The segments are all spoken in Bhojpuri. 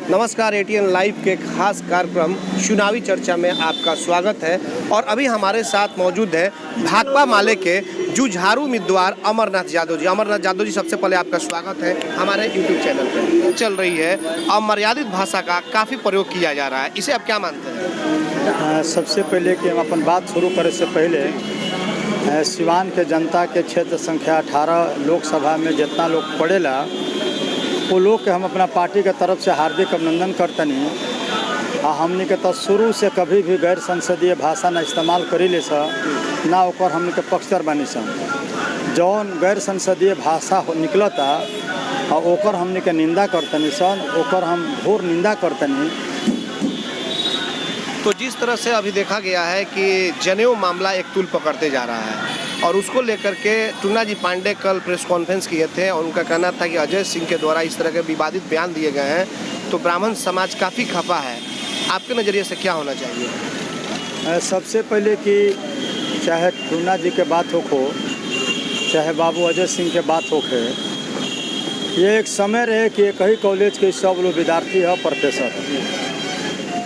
नमस्कार, एटीएन लाइव के खास कार्यक्रम चुनावी चर्चा में आपका स्वागत है। और अभी हमारे साथ मौजूद है भाकपा माले के जुझारू उम्मीदवार अमरनाथ यादव जी। अमरनाथ यादव जी, सबसे पहले आपका स्वागत है हमारे यूट्यूब चैनल पर। चल रही है अमर्यादित भाषा का काफ़ी प्रयोग किया जा रहा है, इसे आप क्या मानते हैं? सबसे पहले कि हम अपन बात शुरू करे से पहले सिवान के जनता के क्षेत्र संख्या 18 लोकसभा में जितना लोग पड़ेला वो लोग के हम अपना पार्टी के तरफ से हार्दिक अभिनंदन करतनी। हमने के तो शुरू से कभी भी गैर संसदीय भाषा न इस्तेमाल करी ले ना ओकर हमने के पक्षधर बनी सन। जौन गैर संसदीय भाषा निकलता ओकर हमने के निंदा करतनी सन, ओकर हम घोर निंदा करतनी। तो जिस तरह से अभी देखा गया है कि जनेऊ मामला एक तूल पकड़ते जा रहा है और उसको लेकर के टूना जी पांडे कल प्रेस कॉन्फ्रेंस किए थे और उनका कहना था कि अजय सिंह के द्वारा इस तरह के विवादित बयान दिए गए हैं, तो ब्राह्मण समाज काफ़ी खफा है। आपके नज़रिए से क्या होना चाहिए? सबसे पहले कि चाहे टूना जी के बात हो, चाहे बाबू अजय सिंह के बात हो, ये एक समय रहे कि एक ही कॉलेज के सब लोग विद्यार्थी है, प्रोफेसर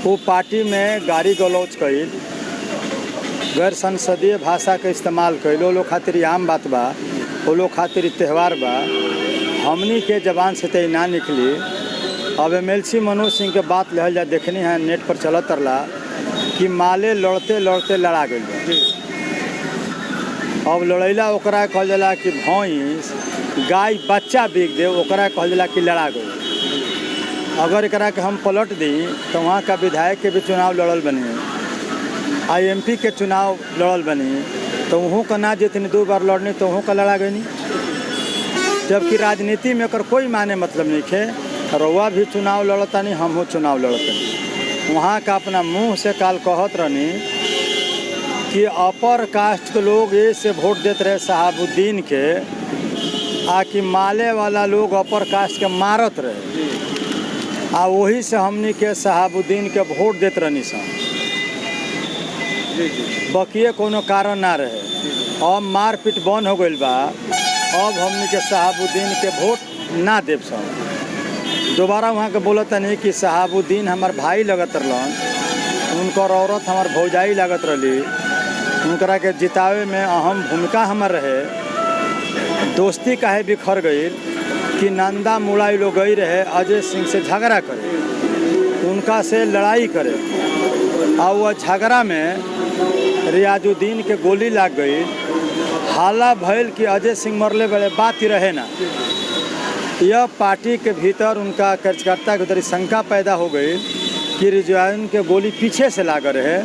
वो पार्टी में गाली गलौज कई, गैर संसदीय भाषा के इस्तेमाल कई। वो लोग खातिर आम बात बा, वो लोग खातिर त्यौहार बा। हमनी के जबान से तय ना निकली। अब MLC मनोज सिंह के बात लहल जा देखनी है, नेट पर चलत तरला कि माले लड़ते लड़ते लड़ा गई। अब लड़ैला ओकरा कहल जाला कि भैंस गाय बच्चा बिक दे, ओकरा कहल जाला कि लड़ा गई। अगर एकरा के हम पलट दी तो वहाँ का विधायक के भी चुनाव लड़ल बनी, IMP के चुनाव लड़ल बनी, तो वहाँ का ना जितनी 2 बार लड़नी तो वहाँ का लड़ा गई नहीं। जबकि राजनीति में कर कोई माने मतलब नहीं है। रउआ भी चुनाव लड़ता नहीं, हम चुनाव लड़ते। वहाँ का अपना मुँह से काल कहत रहनी कि अपर कास्ट के लोग ये से वोट देते रहे शहाबुद्दीन के, आकि माले वाला लोग अपर कास्ट के मारत रहे, वही से हमनी के शहाबुद्दीन के वोट देते रहनी सन। बकिए कोनो कारण ना रहे। अब मारपीट बंद हो गई बा, अब हमनी के शहाबुद्दीन के वोट ना देव सन। दोबारा वहाँ के बोलता नहीं कि शहाबुद्दीन हमार भाई लगत रहलन, उनकर औरत हमार भौजाई लागत रही, उनकरा के जितावे में अहम भूमिका हमार रहे। दोस्ती काहे बिखर गई कि नंदा मुड़ाई लोग गई रहे अजय सिंह से झगड़ा करे, उनका से लड़ाई करे, और वह झगड़ा में रियाजुद्दीन के गोली लग गई। हाला भैल कि अजय सिंह मरले बड़े, बात ही रहे ना। यह पार्टी के भीतर उनका कार्यकर्ता के उधर शंका पैदा हो गई कि रियाजुद्दीन के गोली पीछे से लाग रहे।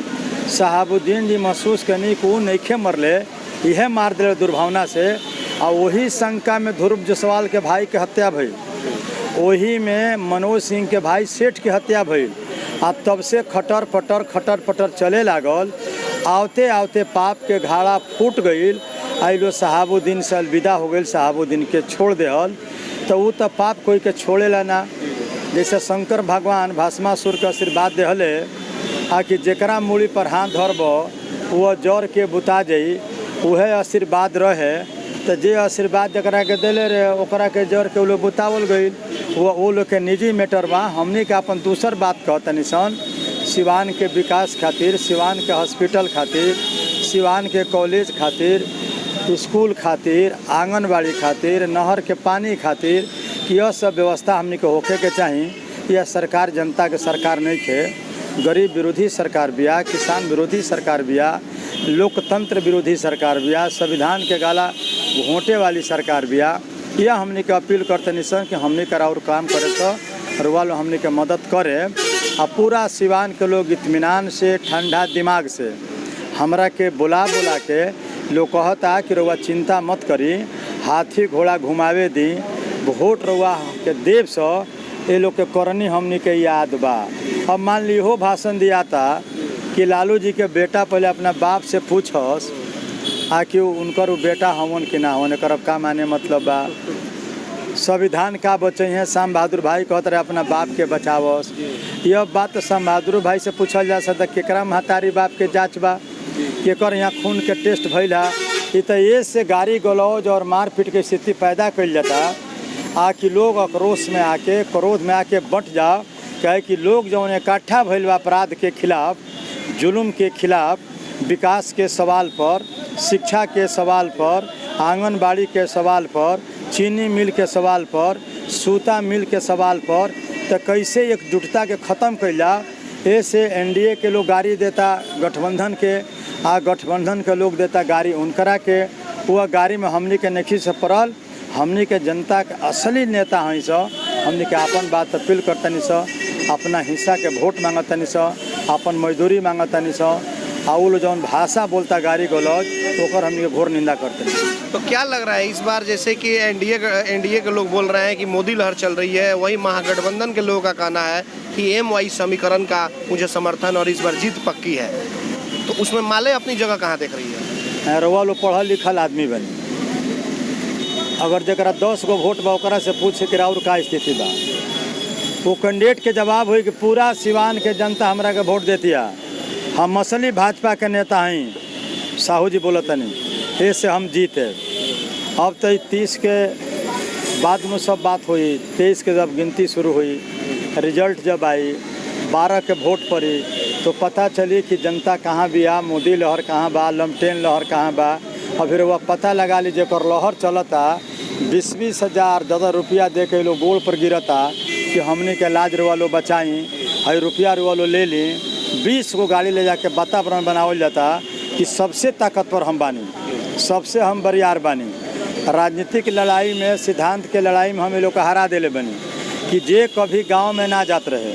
शहाबुद्दीन जी महसूस करनी कि वो नईखे मरले, यह मार दिले दुर्भावना से। और वही शंका में ध्रुव जायसवाल के भाई के हत्या भई, वही में मनोज सिंह के भाई सेठ के हत्या भई। तब से खटर पटर चले लागल। आवते आवते पाप के घाड़ा फूट गई। लो शहाबुद्दीन से अलविदा हो गई, शहाबुद्दीन के छोड़ देहल। तो वो तो पाप कोई के छोड़ेला ना। जैसे शंकर भगवान भस्मासुर के आशीर्वाद देहले कि जेकरा मूड़ी पर हाथ धरब वह जड़ के बुता जाई, वह आशीर्वाद रहे। तो जे आशीर्वाद जकरा के दिले रहे ओकरा के जड़ के लोग बुतावल गई, वो लोग के निजी मैटर बा। हमनी के अपन दूसर बात कहतनी सन, सिवान के विकास खातिर, सिवान के हॉस्पिटल खातिर, सिवान के कॉलेज खातिर, स्कूल खातिर, आंगनबाड़ी खातिर, नहर के पानी खातिर, यह सब व्यवस्था हमनी के होखे के चाहिए। यह सरकार जनता के सरकार नहीं है, गरीब विरोधी सरकार बिया, किसान विरोधी सरकार बिया, लोकतंत्र विरोधी सरकार बिया, संविधान के गाला घोंटे वाली सरकार बिया। यह हमने के अपील करते निसन कि हमने कर और काम करे तो रुआ लो हमने के मदद करे। और पूरा सिवान के लोग इत्मीनान से, ठंडा दिमाग से हमरा के बुला के लोग कहता कि रुआ चिंता मत करी, हाथी घोड़ा घुमावे दी, वोट रुआ के देव सो, ये लोग के करनी हमने के याद बा। अब मान ली हो भाषण दिया था कि लालू जी के बेटा पहले अपना बाप से पूछस कि उनकर बेटा हमन कि ना होने कर का माने मतलब बा। संविधान का बचे हैं, श्याम बहादुर भाई कहते रहे अपना बाप के बचावस। यह बात तो श्याम बहादुर भाई से पूछल जा सकता केकरा महतारी बाप के जाँच बा, केकर यहाँ खून के टेस्ट भइल है। ये तो ये से गाड़ी गलौज और मारपीट की स्थिति पैदा कर जाता कि लोग आक्रोश में आके, क्रोध में आके बंट जाओ कहे कि लोग जौन इकट्ठा भइल बा अपराध के खिलाफ, जुल्म के खिलाफ, विकास के सवाल पर, शिक्षा के सवाल पर, आंगनबाड़ी के सवाल पर, चीनी मिल के सवाल पर, सूता मिल के सवाल पर, तो कैसे एकजुटता के ख़त्म कैला। ऐसे एनडीए के लोग गाड़ी देता गठबंधन के, आ गठबंधन के लोग देता गाड़ी उनकरा के, वह गाड़ी में हमनी के नहीं से पड़ल। हमनी के जनता के असली नेता हैं सो, हमनी के अपन बात अपील करतनी सो, अपना हिस्सा के वोट मांगतनी सो, अपन मजदूरी मांगतनी सो, आ वो लोग जौन भाषा बोलता गाड़ी गलौज ओकर हमनी के घोर निंदा करतनी। तो क्या लग रहा है इस बार, जैसे कि एनडीए के लोग बोल रहे हैं कि मोदी लहर चल रही है, वही महागठबंधन के लोगों का कहना है कि एमवाई समीकरण का मुझे समर्थन और इस बार जीत पक्की है, तो उसमें माले अपनी जगह कहाँ देख रही है? रउआ लोग पढ़ल लिखल आदमी बनी, अगर जरा 10 गो वोट बा ओकरा से पूछे कि और का स्थिति बा, वो कैंडिडेट के जवाब हुई कि पूरा सिवान के जनता हमरा के वोट देतिया, हम असली भाजपा के नेता हैं, साहू जी बोलतनी, ऐसे हम जीते। अब तो 30 के बाद में सब बात हुई, 23 के जब गिनती शुरू हुई, रिजल्ट जब आई, 12 के वोट पड़ी, तो पता चली कि जनता कहाँ भी आ, मोदी लहर कहाँ बा, लमटेन लहर कहाँ बा। और फिर वह पता लगा लीजिए कर लहर चलता, 20-20 हज़ार ज़्यादा रुपया दे के लोग गोड़ पर गिरता कि हमने के लाज रुआ लो बचाई, हई रुपया रुआ लो ले ली, 20 गो गाड़ी ले जाके वातावरण बनावल जाता कि सबसे ताकतवर हम बानी, सबसे हम बरियार बानी। राजनीतिक लड़ाई में, सिद्धांत के लड़ाई में हम ये लोग को हरा देले बनी कि जे कभी गांव में ना जात रहे,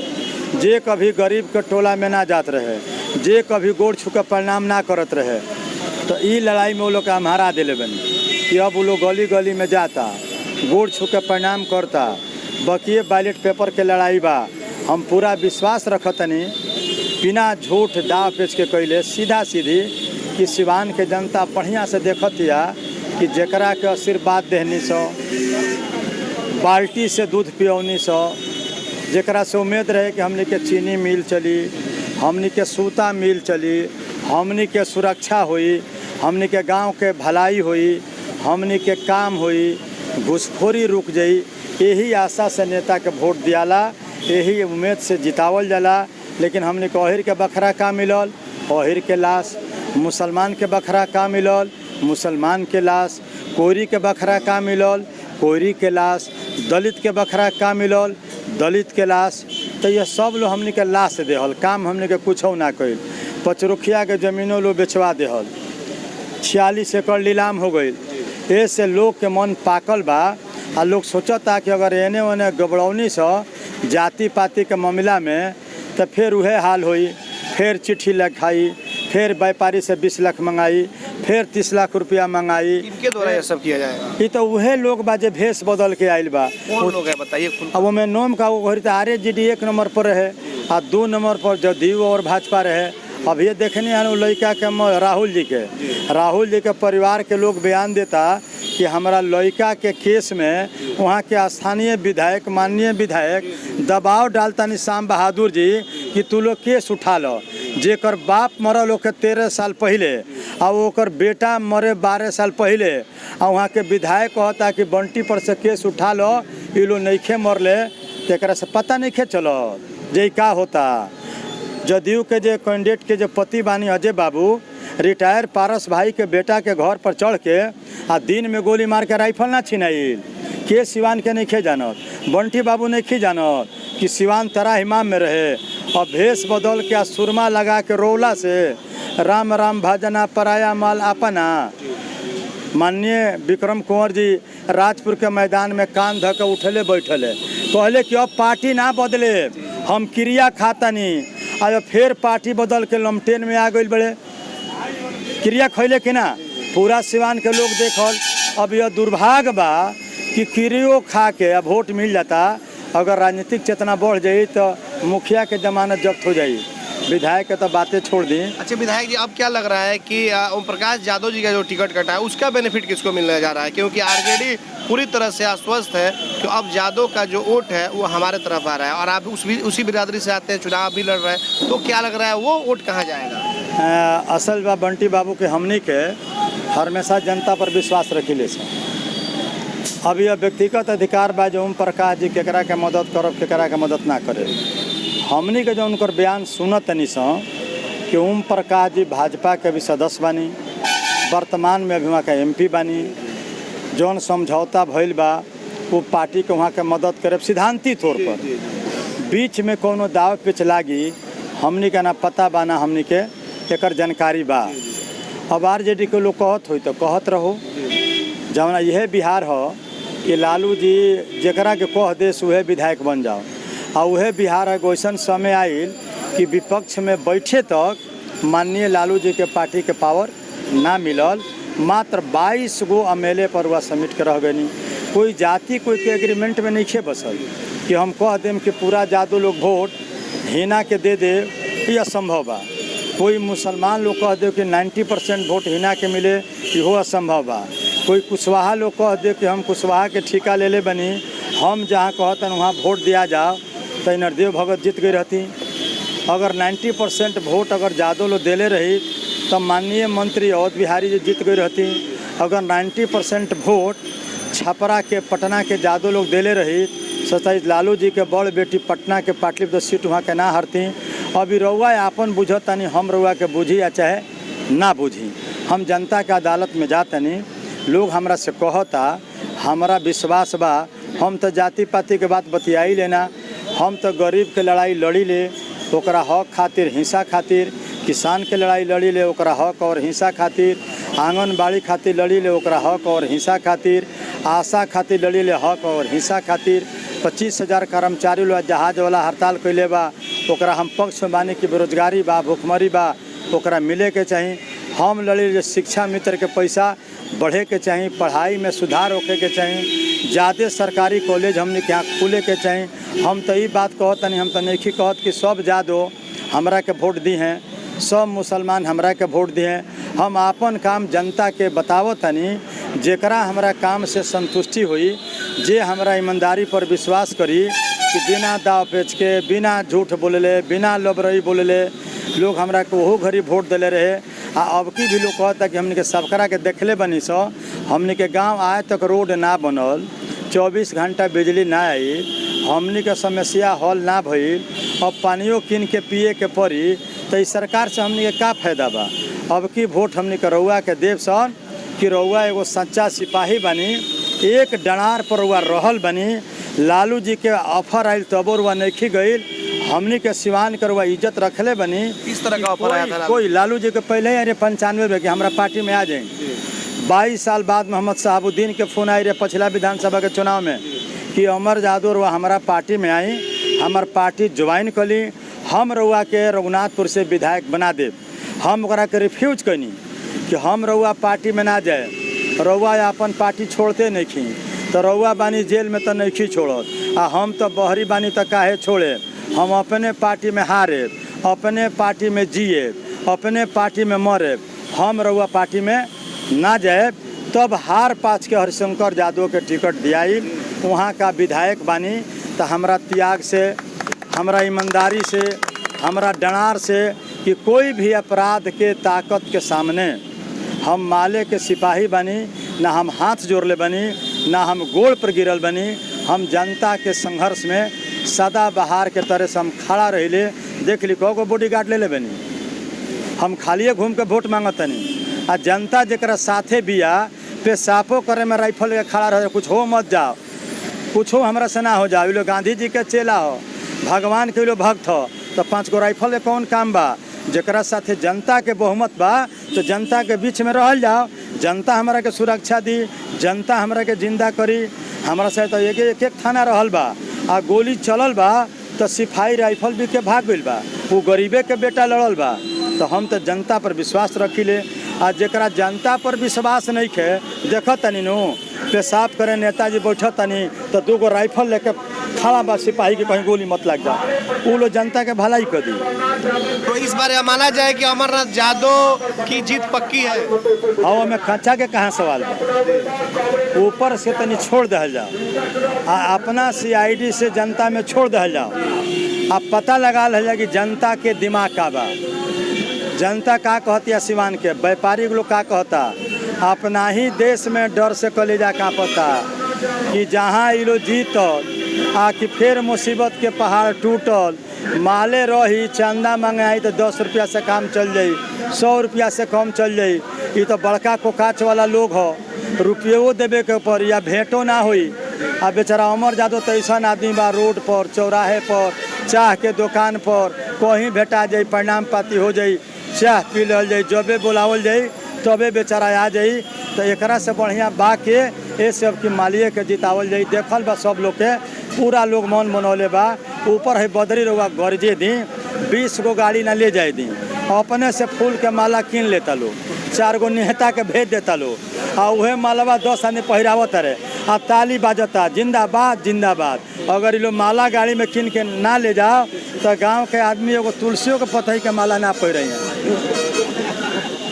जे कभी गरीब के टोला में ना जात रहे, जे कभी गोड़ छू के प्रणाम ना करत रहे, तो ई लड़ाई में वो लोग हम हरा दिले बनी कि अब वो लोग गली गली में जाता, गोड़ छू के प्रणाम करता। बकिए बैलेट पेपर के लड़ाई बा, हम पूरा विश्वास रखतनी बिना झूठ दाव पेच के कैले, सीधा सीधी कि सिवान के जनता बढ़िया से देखतिया कि जकरा के आशीर्वाद देहनी सो, बाल्टी से दूध पियौनी सो, जकरा से उम्मीद रहे कि हमनी के चीनी मिल चली, हमनी के सूता मिल चली, हमनी के सुरक्षा हुई, हमनी के गांव के भलाई हुई, हमनी के काम हुई, घुसखोरी रुक जाई, यही आशा से नेता के वोट दियाला, यही उम्मीद से जितावल जाला। लेकिन हमनी के अहिर के बखरा का मिलल, अहिर के लाश, मुसलमान के बखरा का मिलल, मुसलमान के लाश, कोरी के बखरा का मिलल, कोरी के लाश, दलित के बखरा का मिलल, दलित के लाश। तो ये सब लोग हमनी के लाश देहल, काम हमनी के कुछ ना कइल। पचरुखिया के जमीनों लोग बेचवा देहल, 46 एकड़ नीलाम हो गई। ऐसे लोग के मन पाकल बा, आ लोग सोचता कि अगर एने ओने गबड़ौनी से जाति पाति के मामला में तो फिर वह हाल हुई, फिर चिट्ठी लिखाई, फिर व्यापारी से 20 लाख मंगाई, फिर 30 लाख रुपया मंगाई। इनके द्वारा ये सब किया जाएगा? ये तो वह लोग बा जे भेष बदल के आयल बा। कौन लोग है बताइए? अब मैं नोम का वो घड़ी आरजेडी 1 नंबर पर रहे, आ 2 नंबर पर जदयू और भाजपा रहे। अब ये देखने आने लड़का के राहुल जी के परिवार के लोग बयान देता कि हमारा लड़का के केस में वहाँ के स्थानीय विधायक, माननीय विधायक दबाव डालता नहीं श्याम बहादुर जी कि तू लोग केस उठा लो, जेकर बाप मरल ओके 13 साल पहले, और ओकर बेटा मरे 12 साल पहले, और वहाँ के विधायक कहता कि बंटी पर से केस उठा लो, ये लोग नइखे मरले, तेकरा से पता नइखे चलो जे का होता। जदयू के जे कैंडिडेट के जो पति बानी अजय बाबू, रिटायर पारस भाई के बेटा के घर पर चढ़ के आ दिन में गोली मार के राइफल ना छिनाइल, के सिवान के नहीं खे जानत, बंटी बाबू नहीं खे जानत कि सिवान तरा इमाम में रहे। और भेष बदल के आ सुरमा लगा के रोला से राम राम भजना पराया माल अपना। माननीय विक्रम कुंवर जी राजपुर के मैदान में कान धऽ के उठले बैठले, कहले कि अब पार्टी ना बदले, हम क्रिया खातनी। आज फिर पार्टी बदल के लमटेन में आ गई, बड़े क्रिया खैले कि ना पूरा सिवान के लोग देखल। अब यह दुर्भाग्य बा कि क्रियो खा के अब वोट मिल जाता, अगर राजनीतिक चेतना बढ़ जाई तो मुखिया के जमानत जब्त हो जाई, विधायक के तो बातें छोड़ दी। अच्छा विधायक जी, अब क्या लग रहा है कि ओम प्रकाश यादव जी का जो टिकट कटा है उसका बेनिफिट किसको मिलने जा रहा है? क्योंकि आरजेडी पूरी तरह से आश्वस्त है कि अब यादव का जो वोट है वो हमारे तरफ आ रहा है, और आप उसी बिरादरी से आते हैं, चुनाव भी लड़ रहे हैं, तो क्या लग रहा है वो वोट कहाँ जाएगा? असल बा बंटी बाबू के हमनी के हमेशा जनता पर विश्वास रखिले से। अब यह व्यक्तिगत अधिकार बा जो ओम प्रकाश जी केकरा के मदद करब, केकरा के मदद ना करे। हमनी के जो उनकर बयान सुनत तनी सा कि ओम प्रकाश जी भाजपा के भी सदस्य बानी, वर्तमान में अभी वहाँ का MP बानी, जौन समझौता भइल बा वो पार्टी के वहाँ के मदद करे सिद्धांती तौर पर। बीच में कोनो दाव पेच लागी हमनी के ना पता बा ना हमनी के एकर जानकारी बा। अब RJD के लोग कहत होई तो कहत रहो, जवना यह बिहार हो कि लालू जी जकरा के कह देस उहे विधायक बन जाओ, और वह बिहार है वैसन समय आयल कि विपक्ष में बैठे तक माननीय लालू जी के पार्टी के पावर ना मिलल। मात्र 22 गो MLA पर वह सबमिट के रह गई। कोई जाति कोई के एग्रीमेंट में नहीं खे बसल कि हम कह देम कि पूरा जादू लोग वोट हिना के दे दे, ये असंभव बा। कोई मुसलमान लोग कह दे कि 90% वोट हिना के मिले, इहो असंभव बा। कोई कुशवाहा लोग कह दे कि हम कुशवाहा के ठिका ले ले बनी, हम जहाँ कहतन वहाँ वोट दिया जाओ, तो नरदेव भगत जीत गई रहती। अगर 90% वोट अगर जादव लोग दिले रही तो माननीय मंत्री अवध बिहारी जी जीत गई रहती। अगर 90% वोट छपरा के पटना के जादव लोग दिले रही सताइस लालू जी के बड़ बेटी पटना के पाटलिपुत्र सीट वहाँ के ना हरती। अभी रउआ आपन बुझतानी, हम रउआ के बुझी या चाहे ना बुझी, हम जनता के अदालत में जातनी। लोग हमरा से कहता, हमारा विश्वास बा, हम तो जाति पाति के बात बतियाई लेना, हम तो गरीब के लड़ाई लड़ी ले ओकरा हक खातिर हिंसा खातिर, किसान के लड़ाई लड़ी ले ओकरा हक और हिंसा खातिर, आंगनबाड़ी खातिर लड़ी ले ओकरा हक और हिंसा खातिर, आशा खातिर लड़ी ले हक और हिंसा खातिर। 25,000 कर्मचारी लोग जहाज वाला हड़ताल कैले बा, ओकरा हम पक्ष में बानी कि बेरोजगारी बा, भुखमरी बा, ओकरा मिले के चाहिए। हम लड़ी ले शिक्षा मित्र के पैसा बढ़े के चाहिए, पढ़ाई में सुधार होके के चाहिए, ज़्यादा सरकारी कॉलेज हमने के यहाँ खुले के चाहिए। हम तो ये बात कहतनी, हम तो नहीं कहत कि सब जादो हमरा के वोट दी हैं, सब मुसलमान हमरा के वोट दिए। हम आपन काम जनता के बतावतनी, जेकरा हमरा काम से संतुष्टि हुई, जे हमरा ईमानदारी पर विश्वास करी कि बिना दाव पेच के, बिना झूठ बोलले, बिना लबरई बोलले लोग हमरा के ओहो घड़ी वोट दिले रहे। आ अब की भी लोग कहता कि हमने के सबकरा के देखले बनी सो, हमने के गांव आए तक रोड ना बनल, 24 घंटा बिजली ना आई, हमने के समस्या हल ना भइल, अब पानियों किन के पिए के पड़ी, तो इस सरकार से हमने के का फायदा बा। अब की वोट हमने के रउआ के देव सन कि रउआ एगो सच्चा सिपाही बनी, एक डणार पर रउआ रहल बनी। लालू जी के ऑफर आयल तबो रउआ नहीं गई, हमनी के सिवान के रउआ इज्जत रखले बनी। किस तरह का ऑफर आया था? कोई लालू जी के पहले ही अरे 95 में कि हमारा पार्टी में आ जाए। 22 साल बाद मोहम्मद शहाबुद्दीन के फ़ोन आई रहे पिछला विधानसभा के चुनाव में कि अमर जादव रउआ हमारा पार्टी में आई, हमार पार्टी ज्वाइन कली, हम रउआ के रघुनाथपुर से विधायक बना दे। हम ओकरा के रिफ्यूज कनी कि हम रउआ पार्टी में ना जाए, रउआ अपन पार्टी छोड़ते नहीं खी, तो रउआ बानी जेल में तो नहीं खी छोड़त, आ हम तो बहरी बानी तो काहे छोड़े। हम अपने पार्टी में हारे, अपने पार्टी में जिए, अपने पार्टी में मरे, हम रउआ पार्टी में ना जाए। तब हार पाँच के हरिशंकर यादव के टिकट दियाई, वहाँ का विधायक बानी। तो हमरा त्याग से, हमरा ईमानदारी से, हमरा डणार से कि कोई भी अपराध के ताकत के सामने हम माले के सिपाही बनी, ना हम हाथ जोड़ले बनी, ना हम गोड़ पर गिरल बनी। हम जनता के संघर्ष में सदा बहार के तरह से हम खड़ा रहिले। देख ली को बॉडीगार्ड ले बनी, हम खालिए घूम के वोट मांगतनी। आ जनता जरा साथे बिया पेशाबो करे में राइफल के खड़ा रहे, कुछ हो मत जाओ, कुछ हो हमरा से ना हो जाओ। ये लोग गांधी जी के चेला हो, भगवान के लोग भक्त हो, तो 5 गो राइफल के कौन काम बा। जरा साथे जनता के बहुमत बा, तो जनता के बीच में रहल जाओ, जनता हमरा के सुरक्षा दी, जनता हमरा के जिंदा करी। हमरा से तो एक थाना रहल बा, आ गोली चलल बा तो सिपाही राइफल भी के भाग गइल बा, वो गरीबे के बेटा लड़ल बा। तो हम तो जनता पर विश्वास रखिले। आ जरा जनता पर विश्वास नहीं खे, देखो तनी नो पेशाब करे नेताजी बैठो तनी तो 2 गो राइफल लेके खड़ा बा सिपाही के, कहीं गोली मत लग जा, वो लोग जनता के भलाई कर दी। तो इस बार यह माना जाए कि अमरनाथ यादव की जीत पक्की है? हवा में खचा के कहाँ सवाल बा, ऊपर से तनी छोड़ दहल जाओ, आ अपना CID से जनता में छोड़ दहल जाओ। आप पता लगा ल कि जनता के दिमाग का बा, जनता का कहती है। सिवान के व्यापारी लोग का कहता, अपना ही देश में डर से कलेजा कांपता कि जहाँ ये लोग जीतल आ कि फिर मुसीबत के पहाड़ टूटल, माले रही चंदा मंगाई तो 10 रुपया से काम चल जाई, 100 रुपया से कम चल जाई। ये तो बड़का कोकाच वाला लोग हो, रुपये देवे के ऊपर या भेंटो ना हुई। आ बेचारा अमर यादव तो ऐसा आदमी बा, रोड पर, चौराहे पर, चाह के दुकान पर कहीं भेटा जाई, प्रणाम पाती हो जाई, चाह पी लल जाई, जबे बुलावल जाई तबे बेचारा आ जाई। तो एकरा से बढ़िया बा के ये सब की मालिए के जितावल जाई। देखल बा सब लोग के, पूरा लोग मन मनौले बा। ऊपर है बदरी रउआ गरजे दी, 20 गो गाड़ी ना ले जाए दी, अपने से फूल के माला कीन लेता लो, 4 गो नेता के भेज देता लो, आ उहे मालवा 10 आदमी पहिरावत रहे, आ ताली बाजता जिंदाबाद जिंदाबाद। अगर ये लोग माला गाड़ी में कीन के ना ले जाओ तो गांव के आदमी एगो तुलसियों के पतई के माला ना पहिरे हैं,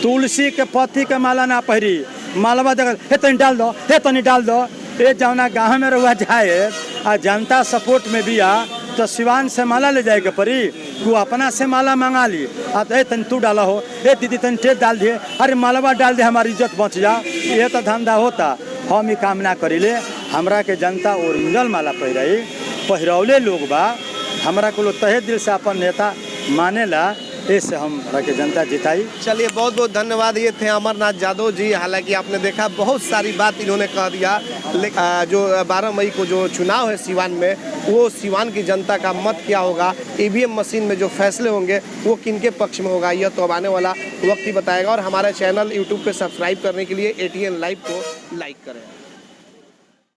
तुलसी के पत्ती के माला ना पहिरी। मालवा देख हे तनी डाल दो, हे तनी डाल दो। ये जौना गाँव में रहुआ जाए आ जनता सपोर्ट में भी आ तो सिवान से माला ले जाए के परी, तू अपना से माला मंगा ली। आ तो तन तू डाला हो, ए दीदी तन टेप डाल दिए, अरे मालवा डाल दे हमारी इज्जत बच जा। ये तो धंधा होता, हम ही काम ना करीले। हमरा के जनता ओरिजिनल माला पहिरौले लोग बा, हमरा को तहे दिल से अपन नेता मानेला, इससे हमरा के जनता जिताई। चलिए बहुत बहुत धन्यवाद। ये थे अमरनाथ यादव जी। हालांकि आपने देखा बहुत सारी बात इन्होंने कह दिया, जो 12 मई को जो चुनाव है सिवान में, वो सिवान की जनता का मत क्या होगा, ईवीएम मशीन में जो फैसले होंगे वो किनके पक्ष में होगा, यह तो अब आने वाला वक्त ही बताएगा। और हमारे चैनल यूट्यूब पे सब्सक्राइब करने के लिए ATN लाइव को लाइक करें।